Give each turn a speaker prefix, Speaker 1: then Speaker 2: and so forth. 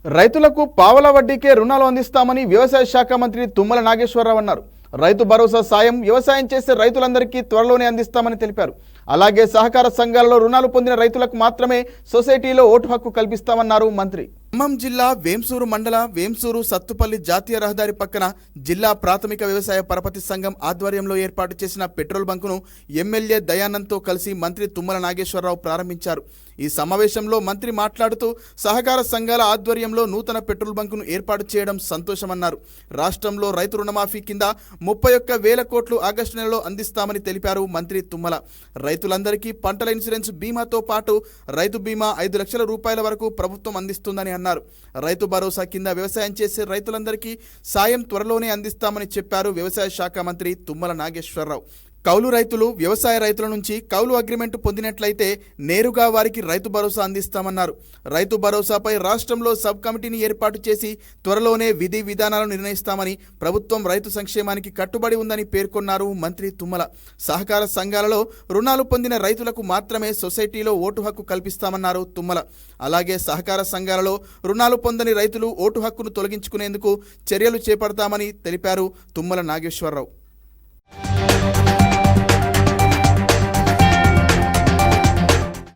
Speaker 1: రైతులకు పావలా వడ్డీకే రుణాలు అందిస్తామని వ్యవసాయ శాఖ మంత్రి తుమ్మల నాగేశ్వరరావు అన్నారు. రైతు భరోసా సాయం వ్యవసాయం చేసే రైతులందరికీ త్వరలోనే అందిస్తామని తెలిపారు. అలాగే సహకార సంఘాలలో రుణాలు పొందిన రైతులకు మాత్రమే సొసైటీలో ఓటు హక్కు కల్పిస్తామన్నారు మంత్రి. ఖమ్మం జిల్లా వేంసూరు మండల వేంసూరు సత్తుపల్లి జాతీయ రహదారి పక్కన జిల్లా ప్రాథమిక వ్యవసాయ పరపతి సంఘం ఆధ్వర్యంలో ఏర్పాటు చేసిన పెట్రోల్ బంకును ఎమ్మెల్యే దయానంద్తో కలిసి మంత్రి తుమ్మల నాగేశ్వరరావు ప్రారంభించారు. ఈ సమావేశంలో మంత్రి మాట్లాడుతూ సహకార సంఘాల ఆధ్వర్యంలో నూతన పెట్రోల్ బంకును ఏర్పాటు చేయడం సంతోషమన్నారు. రాష్ట్రంలో రైతు రుణమాఫీ కింద 31,000 కోట్లు ఆగస్టు నెలలో అందిస్తామని తెలిపారు మంత్రి తుమ్మల. రైతులందరికీ పంటల ఇన్సూరెన్స్ బీమాతో పాటు రైతు బీమా 5 లక్షల రూపాయల వరకు ప్రభుత్వం అందిస్తుందని అన్నారు. రైతు భరోసా కింద వ్యవసాయం చేసే రైతులందరికీ సాయం త్వరలోనే అందిస్తామని చెప్పారు వ్యవసాయ శాఖ మంత్రి తుమ్మల నాగేశ్వరరావు. కౌలు రైతులు వ్యవసాయ రైతుల నుంచి కౌలు అగ్రిమెంట్ పొందినట్లయితే నేరుగా వారికి రైతు భరోసా అందిస్తామన్నారు. రైతు భరోసాపై రాష్ట్రంలో సబ్ కమిటీని ఏర్పాటు చేసి త్వరలోనే విధి విధానాలను నిర్ణయిస్తామని, ప్రభుత్వం రైతు సంక్షేమానికి కట్టుబడి ఉందని పేర్కొన్నారు మంత్రి తుమ్మల. సహకార సంఘాలలో రుణాలు పొందిన రైతులకు మాత్రమే సొసైటీలో ఓటు హక్కు కల్పిస్తామన్నారు తుమ్మల. అలాగే సహకార సంఘాలలో రుణాలు పొందని రైతులు ఓటు హక్కును తొలగించుకునేందుకు చర్యలు చేపడతామని తెలిపారు తుమ్మల నాగేశ్వరరావు.